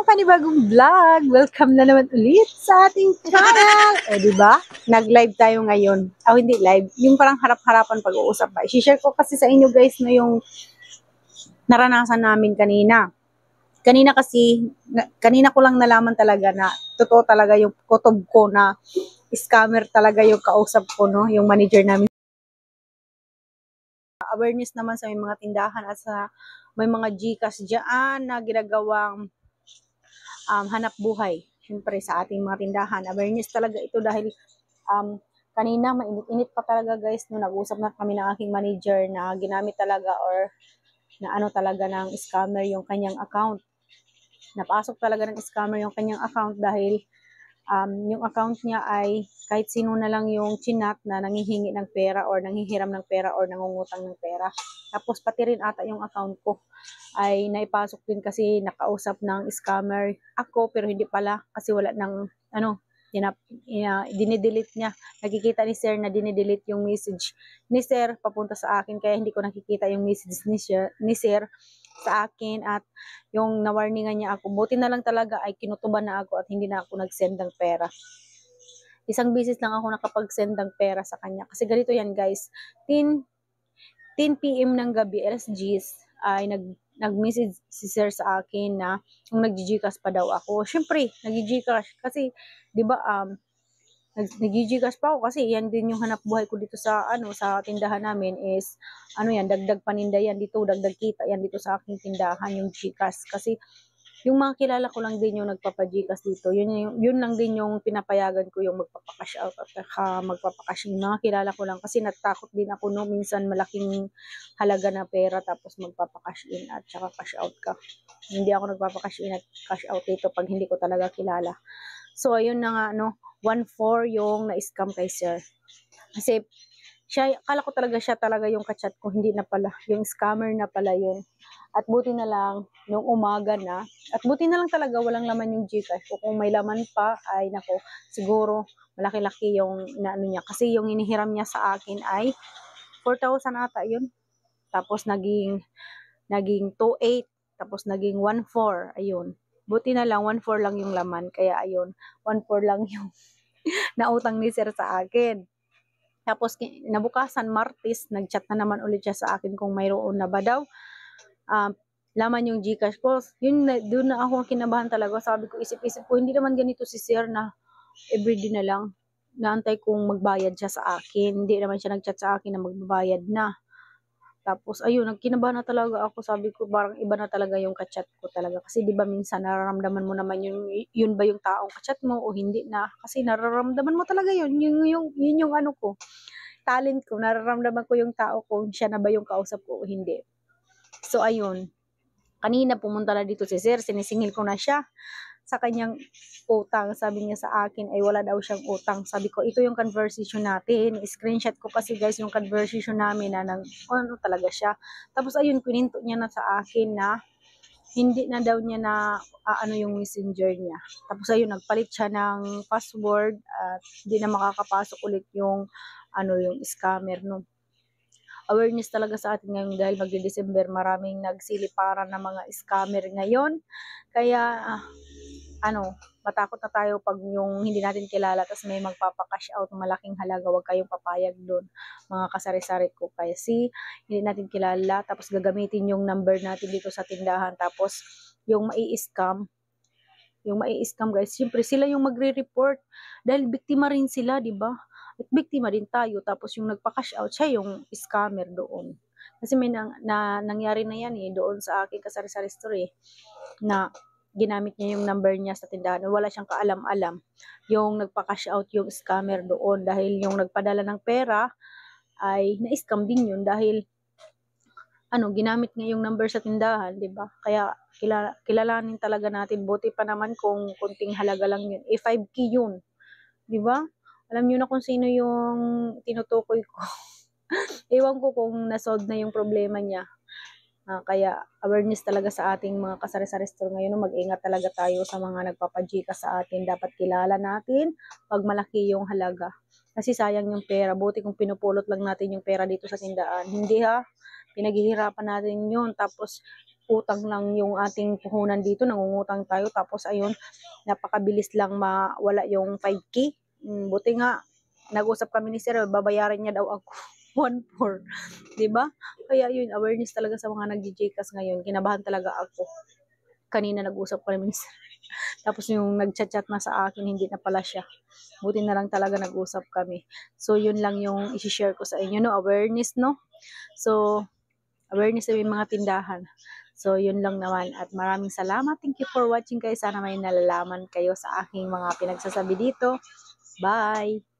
isang panibagong vlog. Welcome na naman ulit sa ating channel. Diba? Nag-live tayo ngayon. Hindi live. Yung parang harap-harapan pag-uusap pa. I-share ko kasi sa inyo guys na yung naranasan namin kanina. Kanina ko lang nalaman talaga na totoo talaga yung kutob ko na scammer talaga yung kausap ko, no? Yung manager namin. Awareness naman sa may mga tindahan at sa may mga GCash dyan na ginagawang hanap buhay. Siyempre sa ating mga tindahan, awareness talaga ito dahil kanina mainit-init pa talaga guys no, nag-usap na kami ng aking manager na ginamit talaga or na ano talaga ng scammer yung kanyang account. Napasok talaga ng scammer yung kanyang account dahil yung account niya ay kahit sino na lang yung chinat na nanghihingi ng pera or nanghihiram ng pera or nangungutang ng pera. Tapos pati rin ata yung account ko ay naipasok din kasi nakausap ng scammer ako pero hindi pala kasi wala ng dinidelete niya. Nakikita ni sir na dinidelete yung message ni sir papunta sa akin kaya hindi ko nakikita yung message ni sir sa akin at yung nawarningan niya ako. Buti na lang talaga ay kinutuban na ako at hindi na ako nag-send ng pera. Isang beses lang ako nakapag-send ng pera sa kanya. Kasi ganito yan guys. 10 PM ng gabi, LSGs, ay nag-message si sir sa akin na kung nag-Gcash pa daw ako. Siyempre, nag-Gcash kasi 'di ba nag-Gcash pa ako kasi yan din yung hanap buhay ko dito sa sa tindahan namin is yan, dagdag paninda yan dito, dagdag kita yan dito sa aking tindahan yung Gcash kasi yung mga kilala ko lang din yung nagpapa-Gcash dito. Yun lang din yung pinapayagan ko yung magpapa-cash out at magpapa-cash in. Mga kilala ko lang kasi natakot din ako no minsan malaking halaga na pera tapos magpapa-cash in at saka cash out ka. Hindi ako nagpapa-cash in at cash out dito pag hindi ko talaga kilala. So ayun na nga 1/4 yung na-scam kay sir. Kasi akala ko talaga siya talaga yung kachat ko, hindi na pala. Yung scammer na pala yun. At buti na lang, nung umaga na, at buti na lang talaga walang laman yung Gcash. O kung may laman pa, ay nako, siguro malaki-laki yung inaano niya. Kasi yung inihiram niya sa akin ay 4,000 ata yun. Tapos naging 2,800, tapos naging 1,400, ayun. Buti na lang, 1,400 lang yung laman. Kaya ayun, 1,400 lang yung nautang ni sir sa akin. Tapos nabukasan Martes, nagchat na naman ulit siya sa akin kung mayroon na ba daw laman yung Gcash ko. Doon na ako kinabahan talaga. Sabi ko, isip-isip ko, hindi naman ganito si sir na everyday na lang. Naantay kong magbayad siya sa akin. Hindi naman siya nagchat sa akin na magbabayad na. Tapos ayun, nagkinabahan na talaga ako. Sabi ko, parang iba na talaga yung kachat ko talaga. Kasi di ba minsan nararamdaman mo naman yun ba yung taong kachat mo o hindi na. Kasi nararamdaman mo talaga yun. Yun yung ano ko. Talent ko. Nararamdaman ko yung tao kung siya na ba yung kausap ko o hindi. So ayun. Kanina pumunta na dito si sir. Sinisingil ko na siya sa kanyang utang. Sabi niya sa akin ay wala daw siyang utang. Sabi ko, ito yung conversation natin. Screenshot ko kasi guys yung conversation namin na ano talaga siya. Tapos ayun, kininto niya na sa akin na hindi na daw niya na yung messenger niya. Tapos ayun, nagpalit siya ng password at hindi na makakapasok ulit yung yung scammer no. Awareness talaga sa atin ngayon dahil magde-December, maraming nagsiliparan na mga scammer ngayon. Kaya matakot na tayo pag yung hindi natin kilala tapos may magpapa-cash out ng malaking halaga, huwag kayong papayag doon mga kasari-sari ko kasi hindi natin kilala tapos gagamitin yung number natin dito sa tindahan tapos yung mai-scam guys, siyempre sila yung magre-report dahil biktima rin sila, di ba? At biktima din tayo tapos yung nagpa-cash out siya yung scammer doon. Kasi may nangyari na yan doon sa aking kasari-sari store na ginamit niya yung number niya sa tindahan. Wala siyang kaalam-alam. Yung nagpa-cash out yung scammer doon dahil yung nagpadala ng pera ay na-scam din yun dahil ginamit niya yung number sa tindahan, 'di ba? Kaya kilalanin talaga natin. Buti pa naman kung kunting halaga lang yun. 5K yun. 'Di ba? Alam niyo na kung sino yung tinutukoy ko. Ewan ko kung na-solve na yung problema niya. Kaya awareness talaga sa ating mga kasari-sari store ngayon. Mag-ingat talaga tayo sa mga nagpapajika sa atin. Dapat kilala natin pag malaki yung halaga. Kasi sayang yung pera. Buti kung pinupulot lang natin yung pera dito sa tindahan. Hindi pinaghihirapan natin yun. Tapos utang lang yung ating puhunan dito, nangungutang tayo, tapos ayun, napakabilis lang mawala yung 5K. Buti nga, nag-usap kami ni sir, babayaran niya daw ako 1,400, di ba? Kaya yun, awareness talaga sa mga nag-GCash ngayon, kinabahan talaga ako. Kanina nag-usap kami ni sir. Tapos yung nag-chat na sa akin, hindi na pala siya. Buti na lang talaga nag-usap kami. So, yun lang yung isi-share ko sa inyo, no? Awareness, no? So, awareness sa mga tindahan. So, yun lang naman. At maraming salamat. Thank you for watching, guys. Sana may nalalaman kayo sa aking mga pinagsasabi dito. Bye!